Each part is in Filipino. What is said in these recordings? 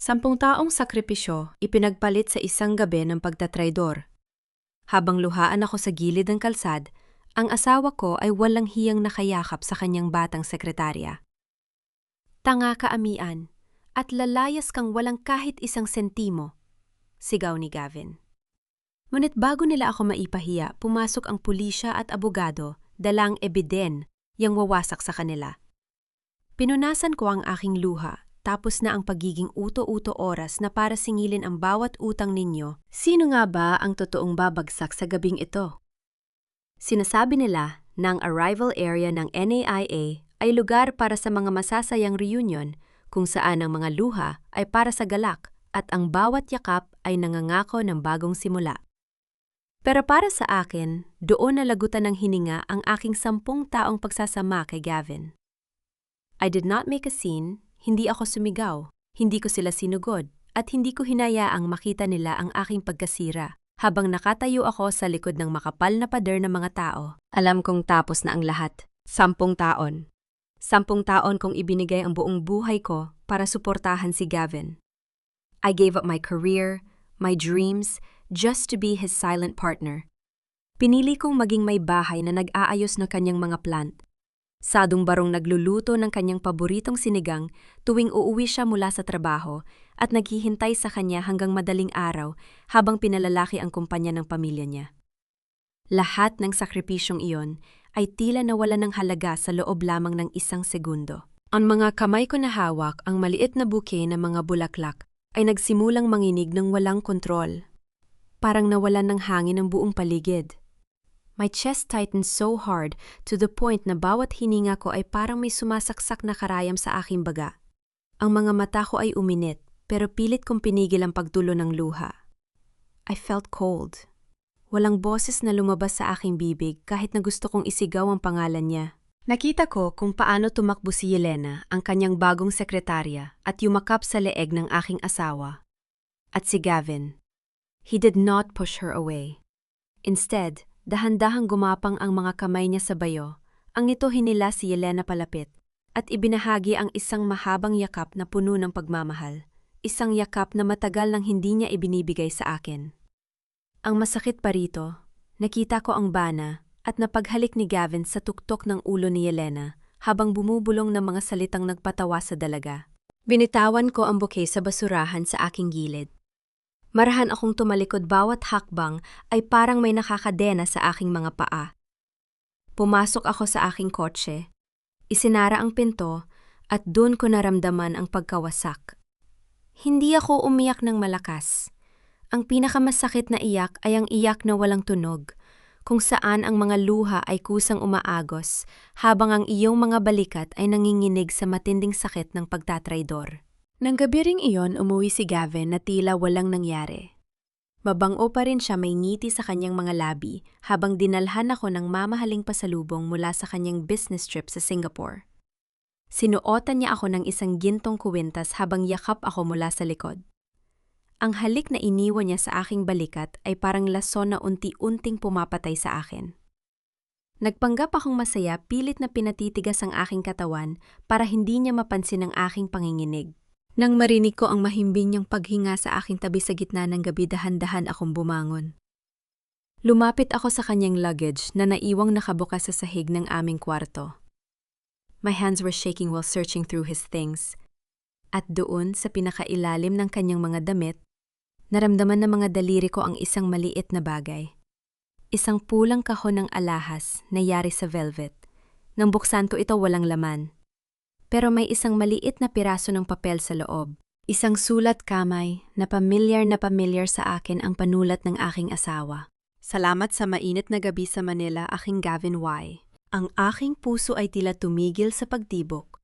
10 taong sakripisyo ipinagpalit sa isang gabi ng pagtatraydor. Habang luhaan ako sa gilid ng kalsad, ang asawa ko ay walang hiyang nakayakap sa kanyang batang sekretarya. "Tanga ka, Amian, at lalayas kang walang kahit isang sentimo," sigaw ni Gavin. Ngunit bago nila ako maipahiya, pumasok ang pulisya at abogado, dalang ebiden, yang wawasak sa kanila. Pinunasan ko ang aking luha. Tapos na ang pagiging uto-uto oras na para singilin ang bawat utang ninyo. Sino nga ba ang totoong babagsak sa gabing ito? Sinasabi nila na ang arrival area ng NAIA ay lugar para sa mga masasayang reunion kung saan ang mga luha ay para sa galak at ang bawat yakap ay nangangako ng bagong simula. Pero para sa akin, doon nalagutan ng hininga ang aking 10 taong pagsasama kay Gavin. I did not make a scene. Hindi ako sumigaw, hindi ko sila sinugod, at hindi ko hinayaang makita nila ang aking pagkasira. Habang nakatayo ako sa likod ng makapal na pader ng mga tao, alam kong tapos na ang lahat. 10 taon. 10 taon kong ibinigay ang buong buhay ko para suportahan si Gavin. I gave up my career, my dreams, just to be his silent partner. Pinili kong maging may bahay na nag-aayos ng kanyang mga plant. Sadong barong nagluluto ng kanyang paboritong sinigang tuwing uuwi siya mula sa trabaho at naghihintay sa kanya hanggang madaling araw habang pinalalaki ang kumpanya ng pamilya niya. Lahat ng sakripisyong iyon ay tila nawala ng halaga sa loob lamang ng 1 segundo. Ang mga kamay ko na hawak ang maliit na bouquet ng mga bulaklak ay nagsimulang manginig ng walang kontrol. Parang nawalan ng hangin ang buong paligid. My chest tightened so hard to the point na bawat hininga ko ay parang may sumasaksak na karayam sa aking baga. Ang mga mata ko ay uminit, pero pilit kong pinigil ang pagtulo ng luha. I felt cold. Walang boses na lumabas sa aking bibig kahit na gusto kong isigaw ang pangalan niya. Nakita ko kung paano tumakbo si Yelena, ang kanyang bagong sekretarya, at yumakap sa leeg ng aking asawa. At si Gavin. He did not push her away. Instead, dahan-dahang gumapang ang mga kamay niya sa bayo. Ang ito hinila si Yelena palapit at ibinahagi ang isang mahabang yakap na puno ng pagmamahal. Isang yakap na matagal nang hindi niya ibinibigay sa akin. Ang masakit pa rito, nakita ko ang bana at napaghalik ni Gavin sa tuktok ng ulo ni Yelena habang bumubulong ng mga salitang nagpatawa sa dalaga. Binitawan ko ang bouquet sa basurahan sa aking gilid. Marahan akong tumalikod, bawat hakbang ay parang may nakakadena sa aking mga paa. Pumasok ako sa aking kotse, isinara ang pinto at doon ko naramdaman ang pagkawasak. Hindi ako umiyak ng malakas. Ang pinakamasakit na iyak ay ang iyak na walang tunog, kung saan ang mga luha ay kusang umaagos habang ang iyong mga balikat ay nanginginig sa matinding sakit ng pagtatraydor. Nang gabi ring iyon, umuwi si Gavin na tila walang nangyari. Mabango pa rin siya, may ngiti sa kanyang mga labi habang dinalhan ako ng mamahaling pasalubong mula sa kanyang business trip sa Singapore. Sinuotan niya ako ng isang gintong kuwintas habang yakap ako mula sa likod. Ang halik na iniwan niya sa aking balikat ay parang lason na unti-unting pumapatay sa akin. Nagpanggap akong masaya, pilit na pinatitigas ang aking katawan para hindi niya mapansin ang aking panginginig. Nang marinig ko ang mahimbing niyang paghinga sa aking tabi sa gitna ng gabi, dahan-dahan akong bumangon. Lumapit ako sa kanyang luggage na naiwang nakabukas sa sahig ng aming kwarto. My hands were shaking while searching through his things. At doon sa pinakailalim ng kanyang mga damit, naramdaman ng mga daliri ko ang isang maliit na bagay. Isang pulang kahon ng alahas na yari sa velvet. Nang buksan ko ito, walang laman. Pero may isang maliit na piraso ng papel sa loob. Isang sulat kamay na pamilyar sa akin, ang panulat ng aking asawa. Salamat sa mainit na gabi sa Manila, aking Gavin Y. Ang aking puso ay tila tumigil sa pagtibok.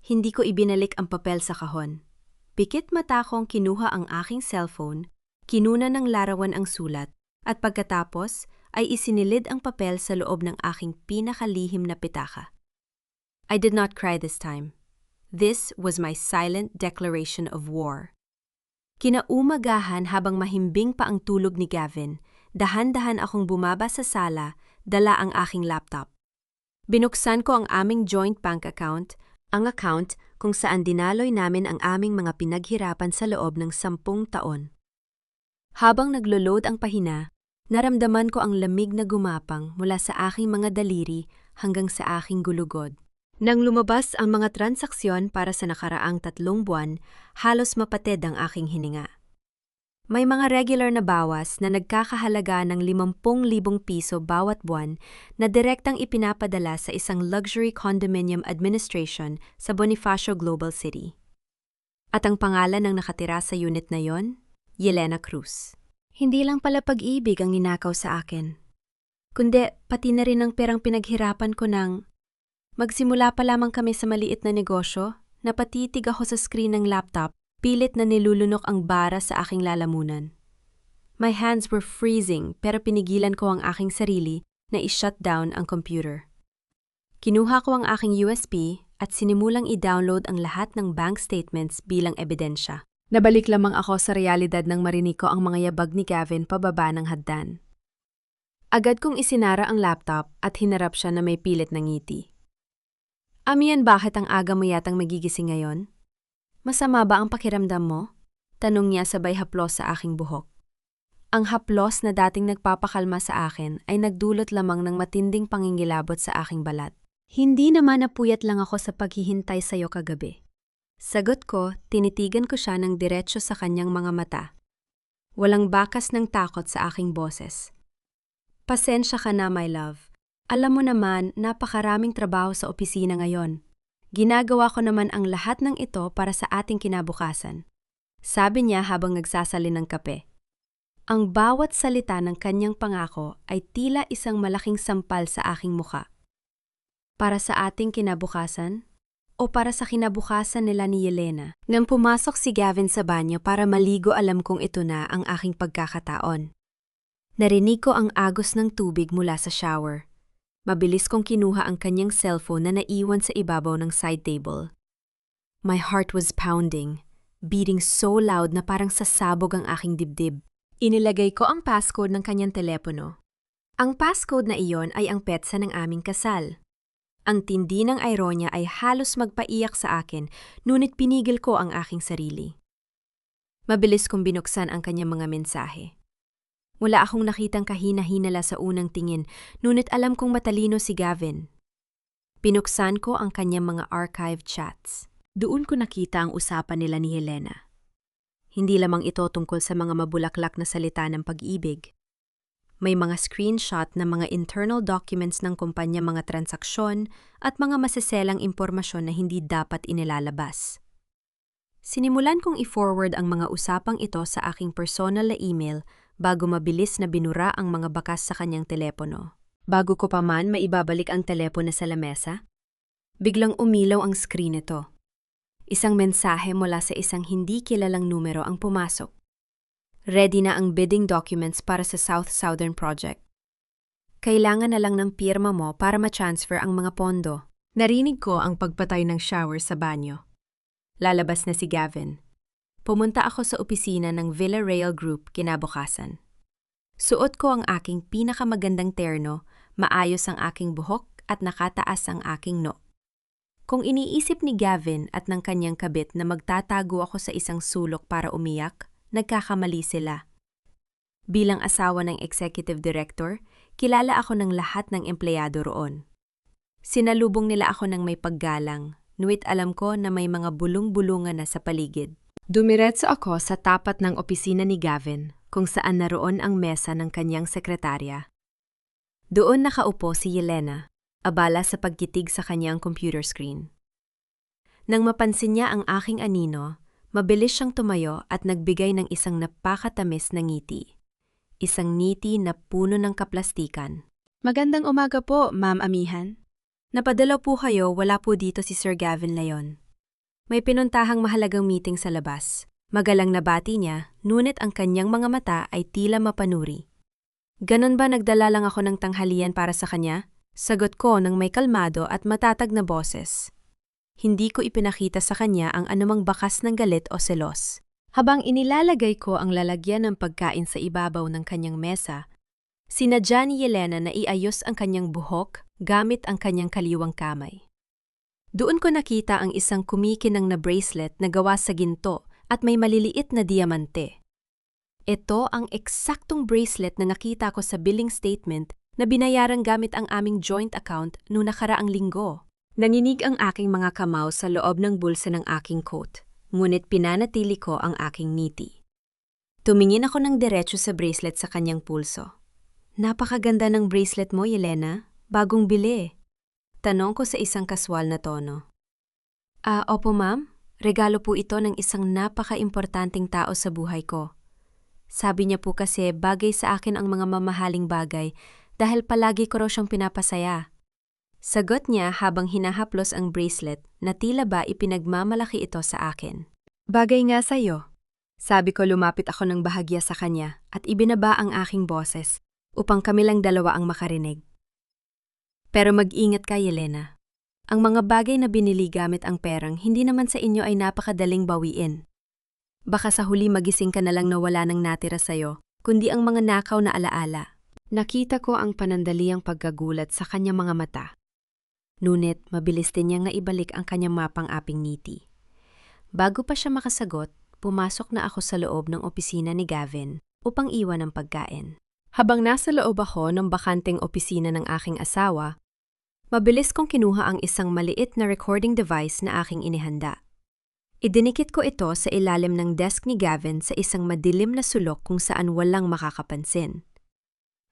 Hindi ko ibinalik ang papel sa kahon. Pikit mata kong kinuha ang aking cellphone, kinuna ng larawan ang sulat, at pagkatapos ay isinilid ang papel sa loob ng aking pinakalihim na pitaka. I did not cry this time. This was my silent declaration of war. Kinaumagahan, habang mahimbing pa ang tulog ni Gavin, dahan-dahan akong bumaba sa sala, dala ang aking laptop. Binuksan ko ang aming joint bank account, ang account kung saan dinaloy namin ang aming mga pinaghirapan sa loob ng 10 taon. Habang naglo-load ang pahina, naramdaman ko ang lamig na gumapang mula sa aking mga daliri hanggang sa aking gulugod. Nang lumabas ang mga transaksyon para sa nakaraang 3 buwan, halos mapatid ang aking hininga. May mga regular na bawas na nagkakahalaga ng 50,000 piso bawat buwan na direktang ipinapadala sa isang luxury condominium administration sa Bonifacio Global City. At ang pangalan ng nakatira sa unit na yon? Yelena Cruz. Hindi lang pala pag-ibig ang ninakaw sa akin, kundi pati na rin ang perang pinaghirapan ko nang magsimula pa lamang kami sa maliit na negosyo, napatitig ako sa screen ng laptop, pilit na nilulunok ang bara sa aking lalamunan. My hands were freezing pero pinigilan ko ang aking sarili na i-shut down ang computer. Kinuha ko ang aking USB at sinimulang i-download ang lahat ng bank statements bilang ebidensya. Nabalik lamang ako sa realidad nang marinig ko ang mga yabag ni Gavin pababa ng hagdan. Agad kong isinara ang laptop at hinarap siya na may pilit na ngiti. Amian, bakit ang aga mo yatang magigising ngayon? Masama ba ang pakiramdam mo? Tanong niya sabay haplos sa aking buhok. Ang haplos na dating nagpapakalma sa akin ay nagdulot lamang ng matinding pangingilabot sa aking balat. Hindi naman napuyat lang ako sa paghihintay sa'yo kagabi. Sagot ko, tinitigan ko siya ng diretsyo sa kanyang mga mata. Walang bakas ng takot sa aking boses. Pasensya ka na, my love. Alam mo naman, napakaraming trabaho sa opisina ngayon. Ginagawa ko naman ang lahat ng ito para sa ating kinabukasan. Sabi niya habang nagsasalin ng kape. Ang bawat salita ng kanyang pangako ay tila isang malaking sampal sa aking muka. Para sa ating kinabukasan? O para sa kinabukasan nila ni Yelena? Nang pumasok si Gavin sa banyo para maligo, alam kong ito na ang aking pagkakataon. Narinig ko ang agos ng tubig mula sa shower. Mabilis kong kinuha ang kanyang cellphone na naiwan sa ibabaw ng side table. My heart was pounding, beating so loud na parang sasabog ang aking dibdib. Inilagay ko ang passcode ng kanyang telepono. Ang passcode na iyon ay ang petsa ng aming kasal. Ang tindi ng ironya ay halos magpaiyak sa akin, ngunit pinigil ko ang aking sarili. Mabilis kong binuksan ang kanyang mga mensahe. Wala akong nakitang kahina-hinala sa unang tingin, ngunit alam kong matalino si Gavin. Pinuksan ko ang kanyang mga archived chats. Doon ko nakita ang usapan nila ni Yelena. Hindi lamang ito tungkol sa mga mabulaklak na salita ng pag-ibig. May mga screenshot ng mga internal documents ng kumpanya, mga transaksyon at mga maseselang impormasyon na hindi dapat inilalabas. Sinimulan kong i-forward ang mga usapang ito sa aking personal na email bago mabilis na binura ang mga bakas sa kanyang telepono. Bago ko pa man maibabalik ang telepono sa lamesa, biglang umilaw ang screen nito. Isang mensahe mula sa isang hindi kilalang numero ang pumasok. Ready na ang bidding documents para sa Southern Project. Kailangan na lang ng pirma mo para ma-transfer ang mga pondo. Narinig ko ang pagpatay ng shower sa banyo. Lalabas na si Gavin. Pumunta ako sa opisina ng Villarreal Group kinabukasan. Suot ko ang aking pinakamagandang terno, maayos ang aking buhok at nakataas ang aking no. Kung iniisip ni Gavin at ng kanyang kabit na magtatago ako sa isang sulok para umiyak, nagkakamali sila. Bilang asawa ng executive director, kilala ako ng lahat ng empleyado roon. Sinalubong nila ako ng may paggalang, ngunit alam ko na may mga bulong-bulungan na sa paligid. Dumiretso ako sa tapat ng opisina ni Gavin, kung saan naroon ang mesa ng kanyang sekretarya. Doon nakaupo si Yelena, abala sa pagkitig sa kanyang computer screen. Nang mapansin niya ang aking anino, mabilis siyang tumayo at nagbigay ng isang napakatamis na ngiti. Isang ngiti na puno ng kaplastikan. Magandang umaga po, Ma'am Amihan. Napadala po kayo, wala po dito si Sir Gavin Leon. May pinuntahang mahalagang meeting sa labas. Magalang na bati niya, ngunit ang kanyang mga mata ay tila mapanuri. Ganon ba, nagdala lang ako ng tanghalian para sa kanya? Sagot ko ng may kalmado at matatag na boses. Hindi ko ipinakita sa kanya ang anumang bakas ng galit o selos. Habang inilalagay ko ang lalagyan ng pagkain sa ibabaw ng kanyang mesa, sinadya ni Yelena na iayos ang kanyang buhok gamit ang kanyang kaliwang kamay. Doon ko nakita ang isang kumikinang na bracelet na gawa sa ginto at may maliliit na diamante. Ito ang eksaktong bracelet na nakita ko sa billing statement na binayaran gamit ang aming joint account noong nakaraang linggo. Nanginig ang aking mga kamao sa loob ng bulsa ng aking coat, ngunit pinanatili ko ang aking ngiti. Tumingin ako ng diretso sa bracelet sa kanyang pulso. Napakaganda ng bracelet mo, Yelena. Bagong bili. Tanong ko sa isang kaswal na tono. Opo ma'am. Regalo po ito ng isang napaka-importanting tao sa buhay ko. Sabi niya po kasi bagay sa akin ang mga mamahaling bagay dahil palagi ko raw siyang pinapasaya. Sagot niya habang hinahaplos ang bracelet na tila ba ipinagmamalaki ito sa akin. Bagay nga sa'yo. Sabi ko lumapit ako ng bahagya sa kanya at ibinaba ang aking boses upang kami lang dalawa ang makarinig. Pero mag-ingat ka, Yelena. Ang mga bagay na binili gamit ang perang hindi naman sa inyo ay napakadaling bawiin. Baka sa huli magising ka na lang na wala nang natira sa'yo, kundi ang mga nakaw na alaala. Nakita ko ang panandaliang pagkagulat sa kanyang mga mata. Ngunit mabilis din niyang naibalik ang kanyang mapang-aping ngiti. Bago pa siya makasagot, pumasok na ako sa loob ng opisina ni Gavin upang iwan ang pagkain. Habang nasa loob ako ng bakanteng opisina ng aking asawa, mabilis kong kinuha ang isang maliit na recording device na aking inihanda. Idinikit ko ito sa ilalim ng desk ni Gavin sa isang madilim na sulok kung saan walang makakapansin.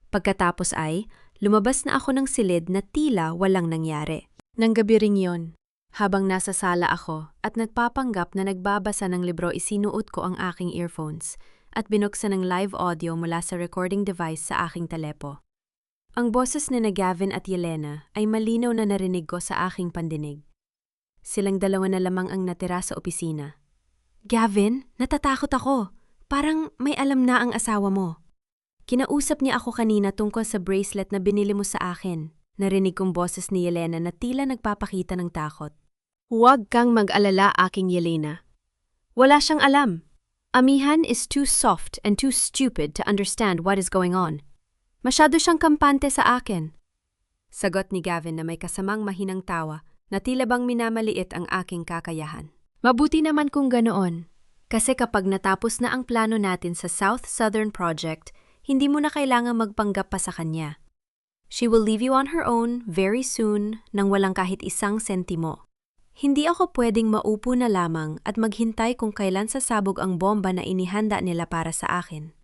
Pagkatapos ay, lumabas na ako ng silid na tila walang nangyari. Nang gabi ring yon, habang nasa sala ako at nagpapanggap na nagbabasa ng libro, isinuot ko ang aking earphones at binuksan ng live audio mula sa recording device sa aking telepo. Ang boses ni Gavin at Yelena ay malinaw na narinig ko sa aking pandinig. Silang dalawa na lamang ang natira sa opisina. Gavin, natatakot ako. Parang may alam na ang asawa mo. Kinausap niya ako kanina tungkol sa bracelet na binili mo sa akin. Narinig kong boses ni Yelena na tila nagpapakita ng takot. Huwag kang mag-alala, aking Yelena. Wala siyang alam. Amihan is too soft and too stupid to understand what is going on. Masyado siyang kampante sa akin. Sagot ni Gavin na may kasamang mahinang tawa na tila bang minamaliit ang aking kakayahan. Mabuti naman kung ganoon. Kasi kapag natapos na ang plano natin sa South Southern Project, hindi mo na kailangang magpanggap pa sa kanya. She will leave you on her own very soon nang walang kahit isang sentimo. Hindi ako pwedeng maupo na lamang at maghintay kung kailan sasabog ang bomba na inihanda nila para sa akin.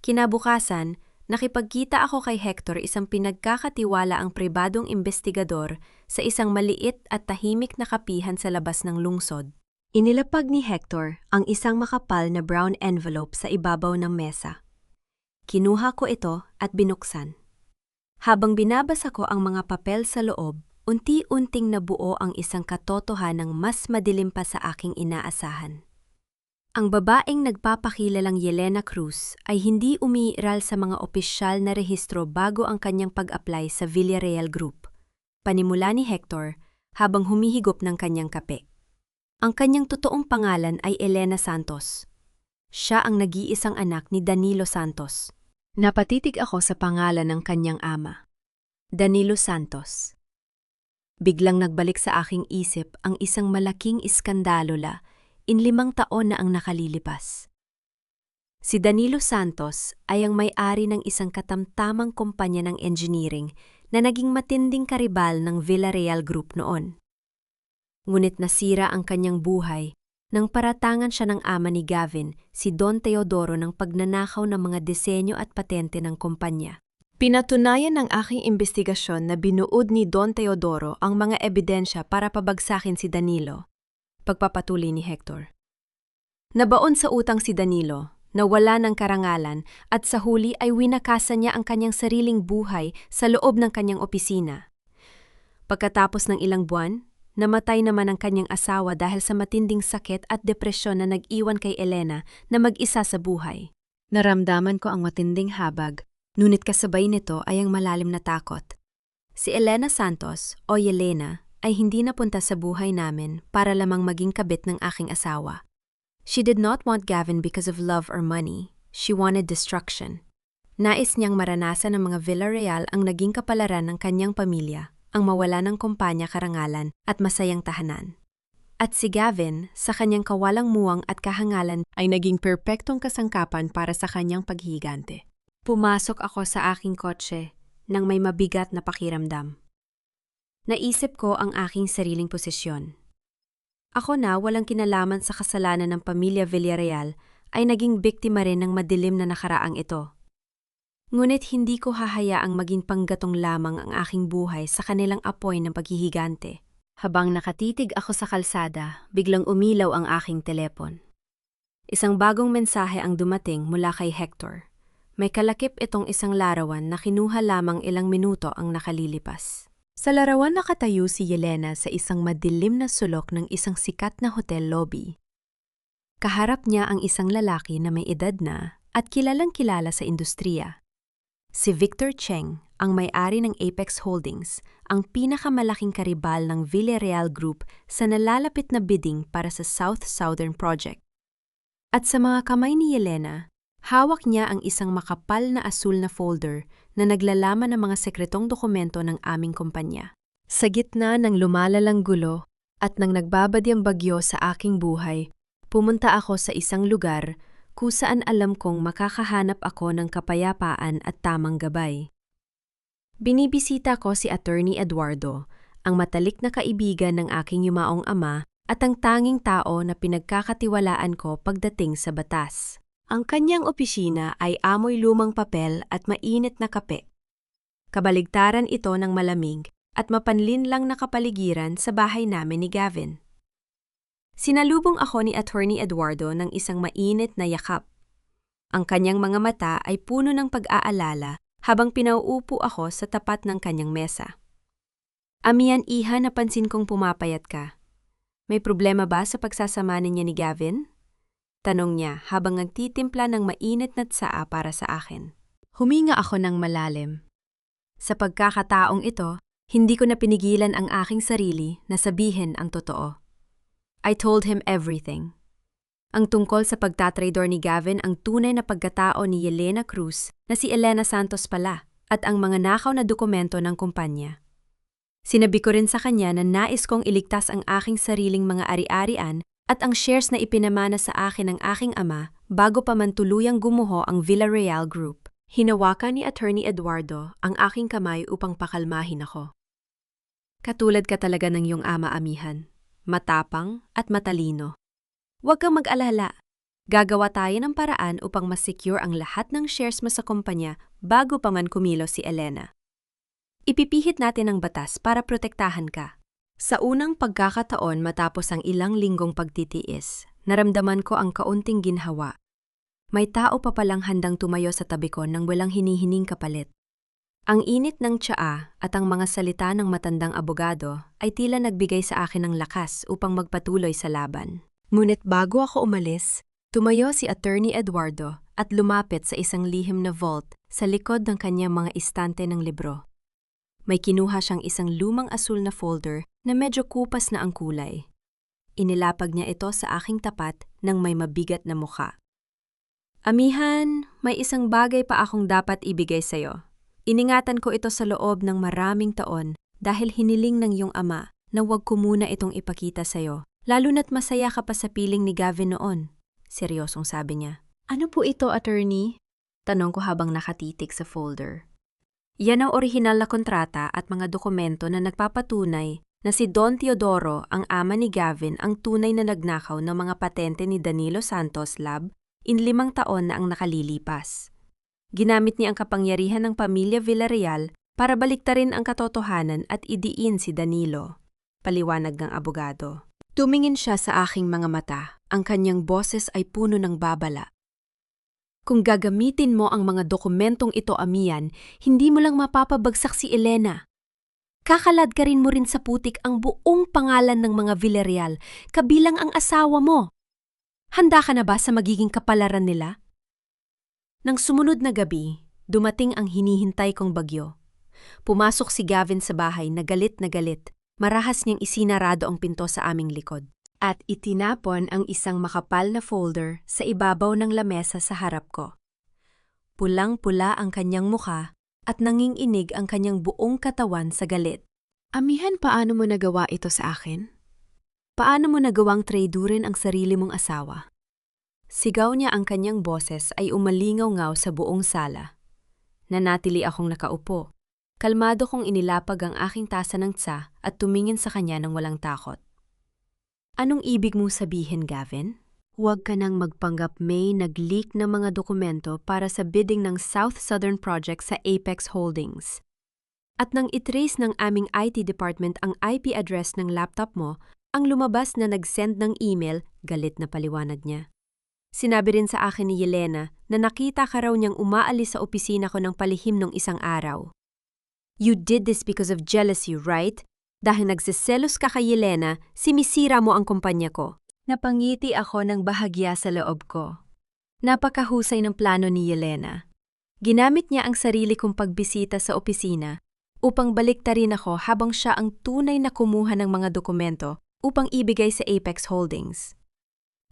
Kinabukasan, nakipagkita ako kay Hector, isang pinagkakatiwala ang pribadong investigador sa isang maliit at tahimik na kapihan sa labas ng lungsod. Inilapag ni Hector ang isang makapal na brown envelope sa ibabaw ng mesa. Kinuha ko ito at binuksan. Habang binabasa ko ang mga papel sa loob, unti-unting nabuo ang isang katotohanang mas madilim pa sa aking inaasahan. Ang babaeng nagpapakilalang Yelena Cruz ay hindi umiiral sa mga opisyal na rehistro bago ang kanyang pag-apply sa Villarreal Group. Panimula ni Hector habang humihigop ng kanyang kape. Ang kanyang totoong pangalan ay Elena Santos. Siya ang nag-iisang anak ni Danilo Santos. Napatitig ako sa pangalan ng kanyang ama, Danilo Santos. Biglang nagbalik sa aking isip ang isang malaking iskandalola in 5 taon na ang nakalilipas. Si Danilo Santos ay ang may-ari ng isang katamtamang kumpanya ng engineering na naging matinding karibal ng Villarreal Group noon. Ngunit nasira ang kanyang buhay nang paratangan siya ng ama ni Gavin, si Don Teodoro, ng pagnanakaw ng mga disenyo at patente ng kumpanya. Pinatunayan ng aking investigasyon na binuod ni Don Teodoro ang mga ebidensya para pabagsakin si Danilo. Pagpapatuloy ni Hector. Nabaon sa utang si Danilo, nawala ng karangalan at sa huli ay winakasan niya ang kanyang sariling buhay sa loob ng kanyang opisina. Pagkatapos ng ilang buwan, namatay naman ang kanyang asawa dahil sa matinding sakit at depresyon na nag-iwan kay Elena na mag-isa sa buhay. Naramdaman ko ang matinding habag. Ngunit kasabay nito ay ang malalim na takot. Si Elena Santos o Yelena ay hindi napunta sa buhay namin para lamang maging kabit ng aking asawa. She did not want Gavin because of love or money. She wanted destruction. Nais niyang maranasan ng mga Villarreal ang naging kapalaran ng kanyang pamilya ang mawala ng kumpanya karangalan at masayang tahanan. At si Gavin, sa kanyang kawalang muwang at kahangalan, ay naging perpektong kasangkapan para sa kanyang paghihigante. Pumasok ako sa aking kotse nang may mabigat na pakiramdam. Naisip ko ang aking sariling posisyon. Ako na walang kinalaman sa kasalanan ng pamilya Villarreal ay naging biktima rin ng madilim na nakaraang ito. Ngunit hindi ko hahayaang maging panggatong lamang ang aking buhay sa kanilang apoy ng paghihigante. Habang nakatitig ako sa kalsada, biglang umilaw ang aking telepon. Isang bagong mensahe ang dumating mula kay Hector. May kalakip itong isang larawan na kinuha lamang ilang minuto ang nakalilipas. Sa larawan nakatayo si Yelena sa isang madilim na sulok ng isang sikat na hotel lobby. Kaharap niya ang isang lalaki na may edad na at kilalang kilala sa industriya. Si Victor Cheng, ang may-ari ng Apex Holdings, ang pinakamalaking karibal ng Villarreal Group sa nalalapit na bidding para sa South-Southern Project. At sa mga kamay ni Yelena, hawak niya ang isang makapal na asul na folder na naglalaman ng mga sekretong dokumento ng aming kumpanya. Sa gitna ng lumalalang gulo at nang nagbabadyang bagyo sa aking buhay, pumunta ako sa isang lugar kung saan alam kong makakahanap ako ng kapayapaan at tamang gabay. Binibisita ko si Attorney Eduardo, ang matalik na kaibigan ng aking yumaong ama at ang tanging tao na pinagkakatiwalaan ko pagdating sa batas. Ang kanyang opisina ay amoy lumang papel at mainit na kape. Kabaligtaran ito ng malamig at mapanlinlang na kapaligiran sa bahay namin ni Gavin. Sinalubong ako ni Attorney Eduardo ng isang mainit na yakap. Ang kanyang mga mata ay puno ng pag-aalala habang pinauupo ako sa tapat ng kanyang mesa. Amihan iha, napansin kong pumapayat ka. May problema ba sa pagsasama niya ni Gavin? Tanong niya habang nagtitimpla ng mainit na tsaa para sa akin. Huminga ako ng malalim. Sa pagkakataong ito, hindi ko na pinigilan ang aking sarili na sabihin ang totoo. I told him everything. Ang tungkol sa pagtatraidor ni Gavin, ang tunay na pagkatao ni Yelena Cruz na si Elena Santos pala at ang mga nakaw na dokumento ng kumpanya. Sinabi ko rin sa kanya na nais kong iligtas ang aking sariling mga ari-arian at ang shares na ipinamana sa akin ng aking ama bago pa man tuluyang gumuho ang Villarreal Group. Hinawakan ni Attorney Eduardo ang aking kamay upang pakalmahin ako. Katulad ka talaga ng iyong ama, amihan. Matapang at matalino. Huwag kang mag-alala. Gagawa tayo ng paraan upang mas-secure ang lahat ng shares mo sa kumpanya bago pa man kumilos si Elena. Ipipihit natin ang batas para protektahan ka. Sa unang pagkakataon matapos ang ilang linggong pagtitiis, naramdaman ko ang kaunting ginhawa. May tao pa palang handang tumayo sa tabi ko nang walang hinihining kapalit. Ang init ng tsaa at ang mga salita ng matandang abogado ay tila nagbigay sa akin ng lakas upang magpatuloy sa laban. Ngunit bago ako umalis, tumayo si Attorney Eduardo at lumapit sa isang lihim na vault sa likod ng kanyang mga istante ng libro. May kinuha siyang isang lumang asul na folder na medyo kupas na ang kulay. Inilapag niya ito sa aking tapat ng may mabigat na mukha. Amihan, may isang bagay pa akong dapat ibigay sa'yo. Iningatan ko ito sa loob ng maraming taon dahil hiniling ng iyong ama na huwag ko muna itong ipakita sa'yo. Lalo na't masaya ka pa sa piling ni Gavin noon. Seryosong sabi niya. Ano po ito, attorney? Tanong ko habang nakatitig sa folder. Yan ang orihinal na kontrata at mga dokumento na nagpapatunay na si Don Teodoro, ang ama ni Gavin, ang tunay na nagnakaw ng mga patente ni Danilo Santos Lab in 5 taon na ang nakalilipas. Ginamit niya ang kapangyarihan ng pamilya Villarreal para baliktarin ang katotohanan at idiin si Danilo. Paliwanag ng abogado. Tumingin siya sa aking mga mata. Ang kanyang boses ay puno ng babala. Kung gagamitin mo ang mga dokumentong ito, amihan, hindi mo lang mapapabagsak si Elena. Kakalad ka rin mo rin sa putik ang buong pangalan ng mga Villarreal, kabilang ang asawa mo. Handa ka na ba sa magiging kapalaran nila? Nang sumunod na gabi, dumating ang hinihintay kong bagyo. Pumasok si Gavin sa bahay na galit na galit. Marahas niyang isinarado ang pinto sa aming likod. At itinapon ang isang makapal na folder sa ibabaw ng lamesa sa harap ko. Pulang-pula ang kanyang mukha at nanginginig ang kanyang buong katawan sa galit. Amihan, paano mo nagawa ito sa akin? Paano mo nagawang traidurin ang sarili mong asawa? Sigaw niya, ang kanyang boses ay umalingaw-ngaw sa buong sala. Nanatili akong nakaupo. Kalmado kong inilapag ang aking tasa ng tsa at tumingin sa kanya ng walang takot. Anong ibig mong sabihin, Gavin? Huwag ka nang magpanggap, May nag-leak ng mga dokumento para sa bidding ng South Southern Project sa Apex Holdings. At nang itrace ng aming IT department ang IP address ng laptop mo, ang lumabas na nag-send ng email, galit na paliwanag niya. Sinabi rin sa akin ni Yelena na nakita ka raw niyang umaalis sa opisina ko ng palihim nung isang araw. You did this because of jealousy, right? Dahil nagsiselos ka kay Yelena, sinisira mo ang kumpanya ko. Napangiti ako ng bahagya sa loob ko. Napakahusay ng plano ni Yelena. Ginamit niya ang sarili kong pagbisita sa opisina upang baliktarin ako habang siya ang tunay na kumuha ng mga dokumento upang ibigay sa Apex Holdings.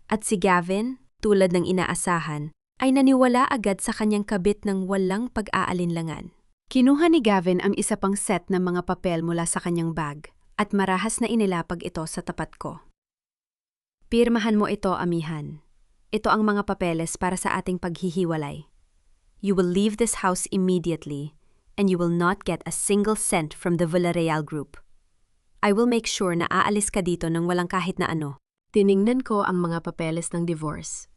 At si Gavin, tulad ng inaasahan, ay naniwala agad sa kanyang kabit ng walang pag-aalinlangan. Kinuha ni Gavin ang isa pang set ng mga papel mula sa kanyang bag at marahas na inilapag ito sa tapat ko. Pirmahan mo ito, amihan. Ito ang mga papeles para sa ating paghihiwalay. You will leave this house immediately and you will not get a single cent from the Villarreal Group. I will make sure na aalis ka dito nang walang kahit na ano. Tiningnan ko ang mga papeles ng divorce.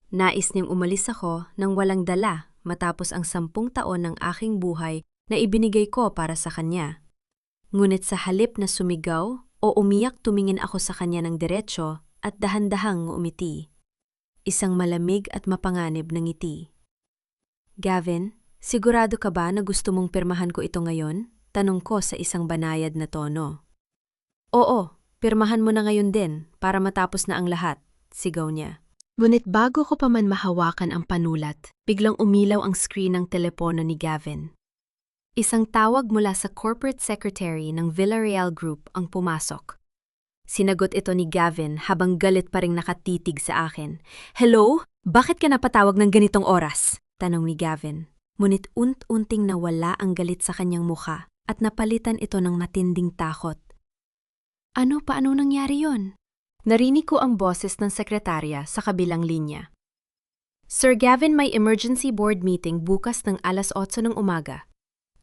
Nais niyang umalis ako nang walang dala matapos ang 10 taon ng aking buhay na ibinigay ko para sa kanya. Ngunit sa halip na sumigaw o umiyak, tumingin ako sa kanya ng diretsyo at dahan-dahang umiti. Isang malamig at mapanganib na ngiti. Gavin, sigurado ka ba na gusto mong pirmahan ko ito ngayon? Tanong ko sa isang banayad na tono. Oo, pirmahan mo na ngayon din para matapos na ang lahat, sigaw niya. Ngunit bago ko pa man mahawakan ang panulat, biglang umilaw ang screen ng telepono ni Gavin. Isang tawag mula sa corporate secretary ng Villarreal Group ang pumasok. Sinagot ito ni Gavin habang galit pa ring nakatitig sa akin. Hello? Bakit ka napatawag ng ganitong oras? Tanong ni Gavin. Ngunit unting nawala ang galit sa kanyang mukha at napalitan ito ng matinding takot. Paano nangyari yon? Narinig ko ang boses ng sekretarya sa kabilang linya. Sir Gavin, may emergency board meeting bukas ng 8:00 ng umaga.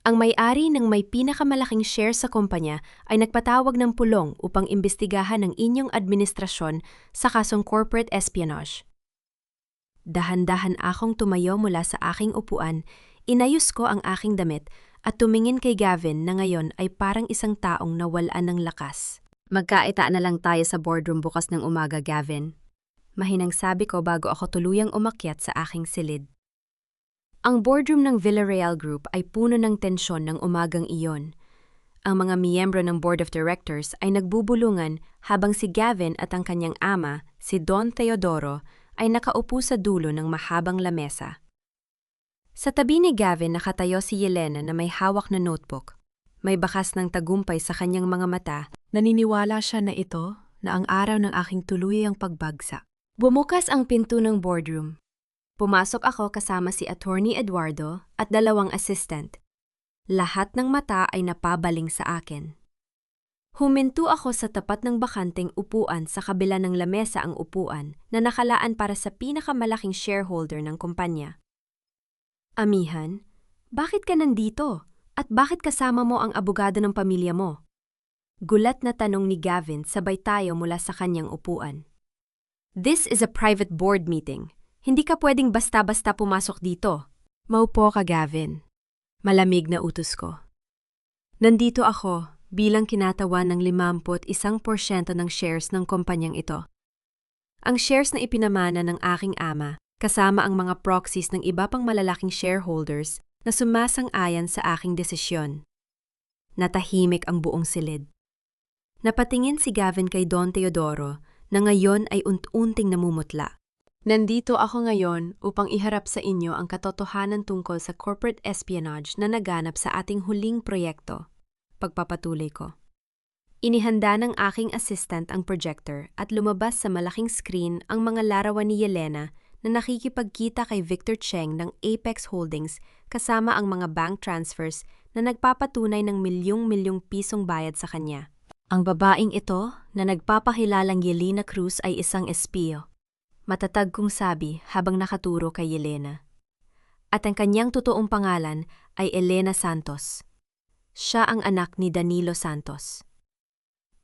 Ang may-ari ng may pinakamalaking share sa kumpanya ay nagpatawag ng pulong upang imbestigahan ang inyong administrasyon sa kasong corporate espionage. Dahan-dahan akong tumayo mula sa aking upuan, inayos ko ang aking damit at tumingin kay Gavin na ngayon ay parang isang taong nawalan ng lakas. Magkaita na lang tayo sa boardroom bukas ng umaga, Gavin. Mahinang sabi ko bago ako tuluyang umakyat sa aking silid. Ang boardroom ng Villarreal Group ay puno ng tensyon ng umagang iyon. Ang mga miyembro ng Board of Directors ay nagbubulungan habang si Gavin at ang kanyang ama, si Don Teodoro, ay nakaupo sa dulo ng mahabang lamesa. Sa tabi ni Gavin nakatayo si Yelena na may hawak na notebook. May bakas ng tagumpay sa kanyang mga mata. Naniniwala siya na ito na ang araw ng aking tuluyang pagbagsak. Bumukas ang pinto ng boardroom. Pumasok ako kasama si Attorney Eduardo at 2 assistant. Lahat ng mata ay napabaling sa akin. Huminto ako sa tapat ng bakanteng upuan sa kabila ng lamesa ang upuan na nakalaan para sa pinakamalaking shareholder ng kumpanya. Amihan, bakit ka nandito? At bakit kasama mo ang abogado ng pamilya mo? Gulat na tanong ni Gavin sabay tayo mula sa kanyang upuan. This is a private board meeting. Hindi ka pwedeng basta-basta pumasok dito. Maupo ka, Gavin. Malamig na utos ko. Nandito ako bilang kinatawan ng 51% ng shares ng kumpanyang ito. Ang shares na ipinamana ng aking ama, kasama ang mga proxies ng iba pang malalaking shareholders na sumasang-ayan sa aking desisyon. Natahimik ang buong silid. Napatingin si Gavin kay Don Teodoro na ngayon ay unti-unting namumutla. Nandito ako ngayon upang iharap sa inyo ang katotohanan tungkol sa corporate espionage na naganap sa ating huling proyekto. Pagpapatuloy ko. Inihanda ng aking assistant ang projector at lumabas sa malaking screen ang mga larawan ni Yelena na nakikipagkita kay Victor Cheng ng Apex Holdings kasama ang mga bank transfers na nagpapatunay ng milyong-milyong pisong bayad sa kanya. Ang babaeng ito na nagpapakilalang Yelena Cruz ay isang espiyo. Matatag kong sabi habang nakaturo kay Yelena. At ang kanyang totoong pangalan ay Elena Santos. Siya ang anak ni Danilo Santos.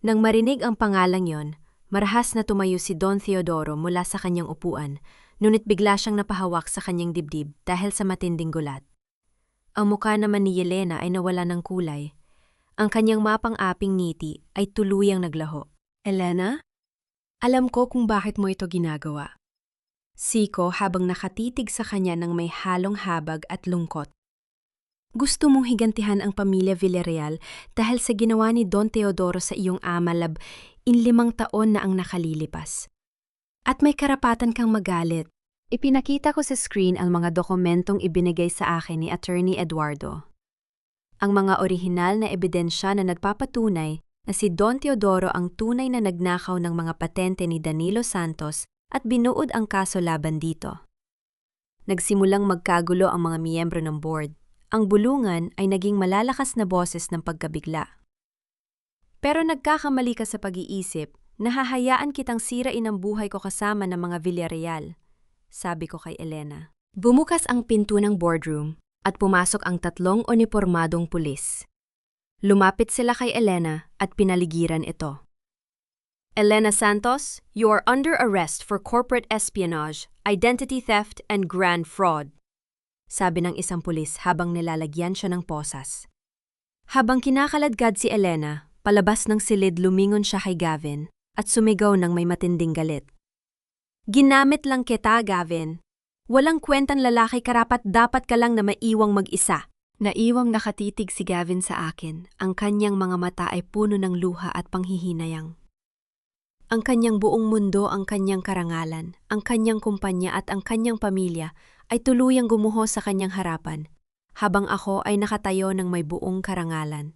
Nang marinig ang pangalang yon, marahas na tumayo si Don Teodoro mula sa kanyang upuan, ngunit bigla siyang napahawak sa kanyang dibdib dahil sa matinding gulat. Ang mukha naman ni Yelena ay nawala ng kulay. Ang kanyang mapang-aping ngiti ay tuluyang naglaho. Elena? Alam ko kung bakit mo ito ginagawa. Siko habang nakatitig sa kanya ng may halong habag at lungkot. Gusto mong higantihan ang pamilya Villarreal dahil sa ginawa ni Don Teodoro sa iyong ama 15 taon na ang nakalilipas. At may karapatan kang magalit. Ipinakita ko sa screen ang mga dokumentong ibinigay sa akin ni Attorney Eduardo. Ang mga orihinal na ebidensya na nagpapatunay na si Don Teodoro ang tunay na nagnakaw ng mga patente ni Danilo Santos at binuod ang kaso laban dito. Nagsimulang magkagulo ang mga miyembro ng board. Ang bulungan ay naging malalakas na boses ng pagkabigla. Pero nagkakamali ka sa pag-iisip, nahahayaan kitang sirain ang buhay ko kasama ng mga Villarreal, sabi ko kay Elena. Bumukas ang pinto ng boardroom at pumasok ang 3 unipormadong pulis. Lumapit sila kay Elena at pinaligiran ito. Elena Santos, you are under arrest for corporate espionage, identity theft, and grand fraud, sabi ng isang pulis habang nilalagyan siya ng posas. Habang kinakaladkad si Elena, palabas ng silid lumingon siya kay Gavin at sumigaw ng may matinding galit. Ginamit lang kita, Gavin. Walang kwentang lalaki karapat dapat ka lang na maiwang mag-isa. Naiwang nakatitig si Gavin sa akin. Ang kanyang mga mata ay puno ng luha at panghihinayang. Ang kanyang buong mundo, ang kanyang karangalan, ang kanyang kumpanya at ang kanyang pamilya ay tuluyang gumuho sa kanyang harapan, habang ako ay nakatayo ng may buong karangalan.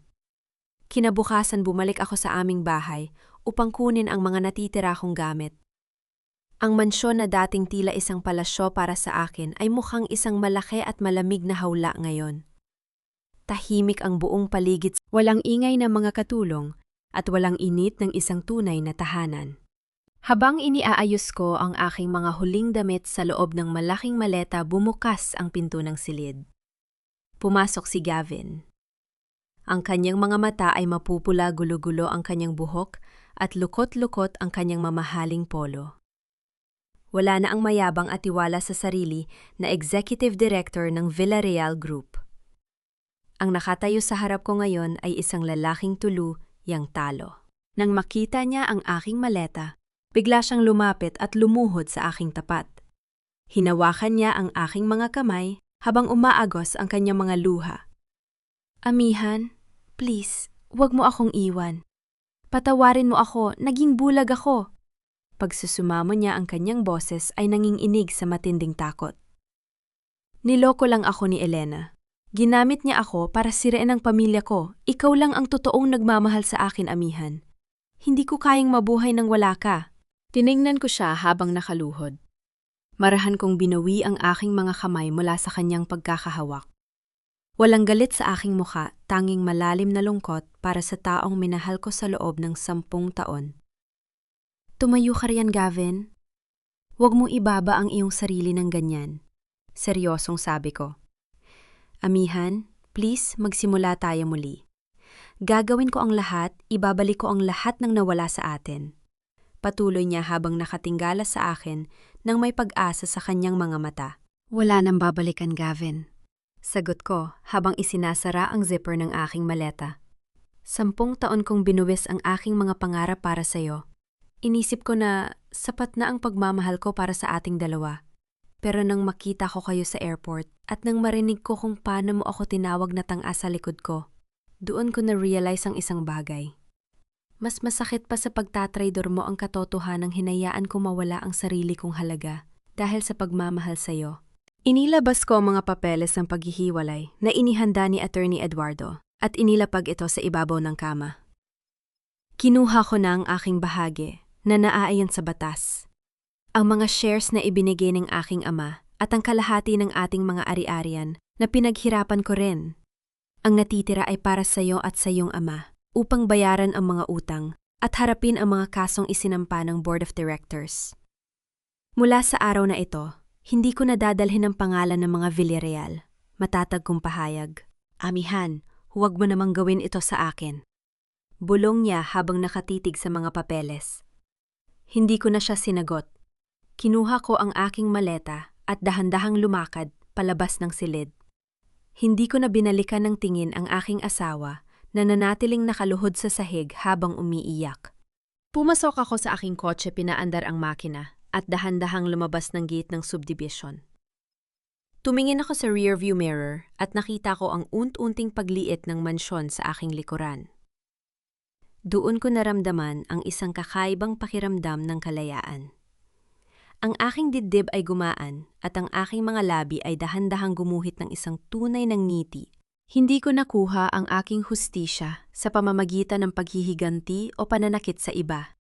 Kinabukasan bumalik ako sa aming bahay upang kunin ang mga natitira kong gamit. Ang mansyon na dating tila isang palasyo para sa akin ay mukhang isang malaki at malamig na hawla ngayon. Tahimik ang buong paligid, walang ingay ng mga katulong at walang init ng isang tunay na tahanan. Habang iniaayos ko ang aking mga huling damit sa loob ng malaking maleta, bumukas ang pinto ng silid. Pumasok si Gavin. Ang kanyang mga mata ay mapupula, gulo-gulo ang kanyang buhok at lukot-lukot ang kanyang mamahaling polo. Wala na ang mayabang at tiwala sa sarili na executive director ng Villarreal Group. Ang nakatayo sa harap ko ngayon ay isang lalaking tuluyang talo. Nang makita niya ang aking maleta, bigla siyang lumapit at lumuhod sa aking tapat. Hinawakan niya ang aking mga kamay habang umaagos ang kanyang mga luha. Amihan, please, huwag mo akong iwan. Patawarin mo ako, naging bulag ako. Pagsusumamo niya ang kanyang boses ay nanginginig sa matinding takot. Niloko lang ako ni Elena. Ginamit niya ako para sirain ang pamilya ko. Ikaw lang ang totoong nagmamahal sa akin, amihan. Hindi ko kayang mabuhay nang wala ka. Tiningnan ko siya habang nakaluhod. Marahan kong binawi ang aking mga kamay mula sa kanyang pagkakahawak. Walang galit sa aking mukha, tanging malalim na lungkot para sa taong minahal ko sa loob ng 10 taon. Tumayo ka riyan, Gavin. Huwag mong ibaba ang iyong sarili ng ganyan. Seryosong sabi ko. Amihan, please magsimula tayo muli. Gagawin ko ang lahat, ibabalik ko ang lahat ng nawala sa atin. Patuloy niya habang nakatinggala sa akin nang may pag-asa sa kanyang mga mata. Wala nang babalikan, Gavin. Sagot ko habang isinasara ang zipper ng aking maleta. 10 taon kong binuwis ang aking mga pangarap para sa'yo. Inisip ko na sapat na ang pagmamahal ko para sa ating dalawa. Pero nang makita ko kayo sa airport at nang marinig ko kung paano mo ako tinawag na tanga sa likod ko, doon ko na-realize ang isang bagay. Mas masakit pa sa pagtatraidor mo ang katotohanang hinayaan ko mawala ang sarili kong halaga dahil sa pagmamahal sa'yo. Inilabas ko ang mga papeles ng paghihiwalay na inihanda ni Attorney Eduardo at inilapag ito sa ibabaw ng kama. Kinuha ko na ang aking bahagi na naaayon sa batas. Ang mga shares na ibinigay ng aking ama at ang kalahati ng ating mga ari-arian na pinaghirapan ko rin. Ang natitira ay para sa iyo at sa iyong ama, upang bayaran ang mga utang at harapin ang mga kasong isinampa ng Board of Directors. Mula sa araw na ito, hindi ko nadadalhin ang pangalan ng mga Villarreal. Matatag kong pahayag. Amihan, huwag mo namang gawin ito sa akin. Bulong niya habang nakatitig sa mga papeles. Hindi ko na siya sinagot. Kinuha ko ang aking maleta at dahan-dahang lumakad palabas ng silid. Hindi ko na binalikan ng tingin ang aking asawa na nanatiling nakaluhod sa sahig habang umiiyak. Pumasok ako sa aking kotse, pinaandar ang makina at dahan-dahang lumabas ng gate ng subdivision. Tumingin ako sa rearview mirror at nakita ko ang unti-unting pagliit ng mansyon sa aking likuran. Doon ko naramdaman ang isang kakaibang pakiramdam ng kalayaan. Ang aking dibdib ay gumaan at ang aking mga labi ay dahan-dahang gumuhit ng isang tunay ng ngiti. Hindi ko nakuha ang aking hustisya sa pamamagitan ng paghihiganti o pananakit sa iba.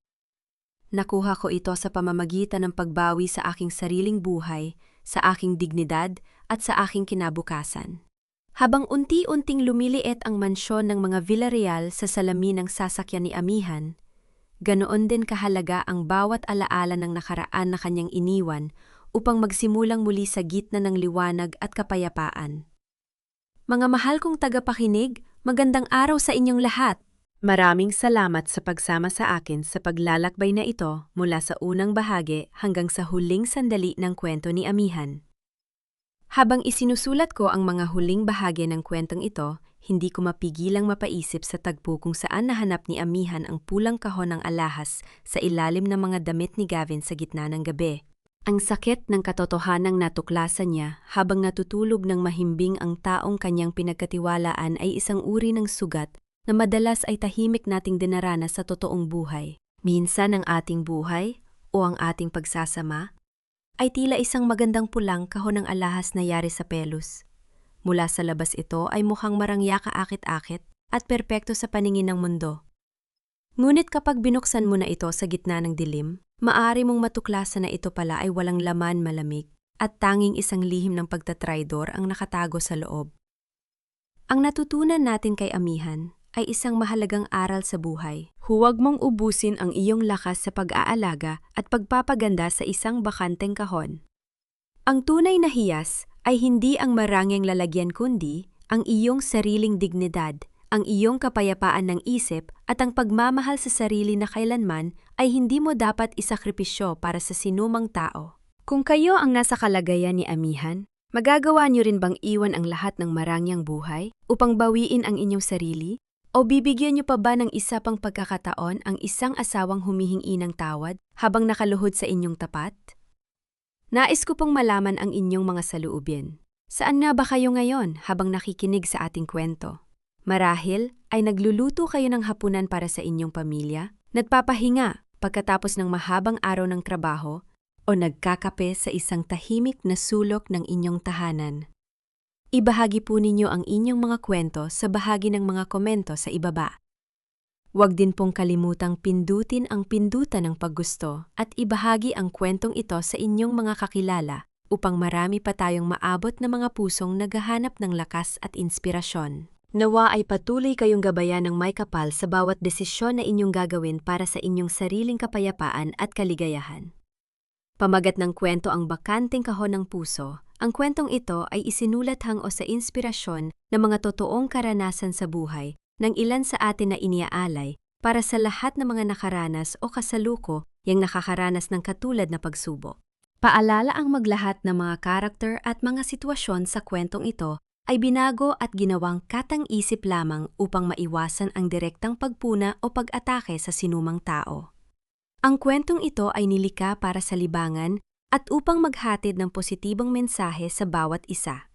Nakuha ko ito sa pamamagitan ng pagbawi sa aking sariling buhay, sa aking dignidad at sa aking kinabukasan. Habang unti-unting lumiliit ang mansyon ng mga Villarreal sa salamin ng sasakyan ni Amihan, ganoon din kahalaga ang bawat alaala ng nakaraan na kanyang iniwan upang magsimulang muli sa gitna ng liwanag at kapayapaan. Mga mahal kong tagapakinig, magandang araw sa inyong lahat. Maraming salamat sa pagsama sa akin sa paglalakbay na ito mula sa unang bahagi hanggang sa huling sandali ng kwento ni Amihan. Habang isinusulat ko ang mga huling bahagi ng kwentong ito, hindi ko mapigilang mapaisip sa tagpo kung saan nahanap ni Amihan ang pulang kahon ng alahas sa ilalim ng mga damit ni Gavin sa gitna ng gabi. Ang sakit ng katotohanang natuklasan niya habang natutulog ng mahimbing ang taong kanyang pinagkatiwalaan ay isang uri ng sugat na madalas ay tahimik nating dinaranas sa totoong buhay. Minsan ang ating buhay o ang ating pagsasama ay tila isang magandang pulang kahon ng alahas na yari sa pelos. Mula sa labas ito ay mukhang marangya kaakit-akit at perpekto sa paningin ng mundo. Ngunit kapag binuksan mo na ito sa gitna ng dilim, maaari mong matuklasan na ito pala ay walang laman, malamig, at tanging isang lihim ng pagtatraidor ang nakatago sa loob. Ang natutunan natin kay Amihan ay isang mahalagang aral sa buhay. Huwag mong ubusin ang iyong lakas sa pag-aalaga at pagpapaganda sa isang bakanteng kahon. Ang tunay na hiyas ay hindi ang marangyang lalagyan kundi ang iyong sariling dignidad, ang iyong kapayapaan ng isip at ang pagmamahal sa sarili na kailanman ay hindi mo dapat isakripisyo para sa sinumang tao. Kung kayo ang nasa kalagayan ni Amihan, magagawa niyo rin bang iwan ang lahat ng marangyang buhay upang bawiin ang inyong sarili? O bibigyan niyo pa ba ng isa pang pagkakataon ang isang asawang humihingi ng tawad habang nakaluhod sa inyong tapat? Nais ko pong malaman ang inyong mga saloobin. Saan nga ba kayo ngayon habang nakikinig sa ating kwento? Marahil ay nagluluto kayo ng hapunan para sa inyong pamilya, nagpapahinga pagkatapos ng mahabang araw ng trabaho, o nagkakape sa isang tahimik na sulok ng inyong tahanan. Ibahagi po ninyo ang inyong mga kwento sa bahagi ng mga komento sa ibaba. Huwag din pong kalimutang pindutin ang pindutan ng paggusto at ibahagi ang kwentong ito sa inyong mga kakilala upang marami pa tayong maabot na mga pusong naghahanap ng lakas at inspirasyon. Nawa ay patuloy kayong gabayan ng may kapal sa bawat desisyon na inyong gagawin para sa inyong sariling kapayapaan at kaligayahan. Pamagat ng kwento ang Bakanteng Kahon ng Puso, ang kwentong ito ay isinulat hango sa inspirasyon ng mga totoong karanasan sa buhay ng ilan sa atin na iniaalay para sa lahat ng mga nakaranas o kasaluko yang nakakaranas ng katulad na pagsubok. Paalala ang maglahat ng mga karakter at mga sitwasyon sa kwentong ito ay binago at ginawang katang-isip lamang upang maiwasan ang direktang pagpuna o pag-atake sa sinumang tao. Ang kwentong ito ay nilikha para sa libangan at upang maghatid ng positibong mensahe sa bawat isa.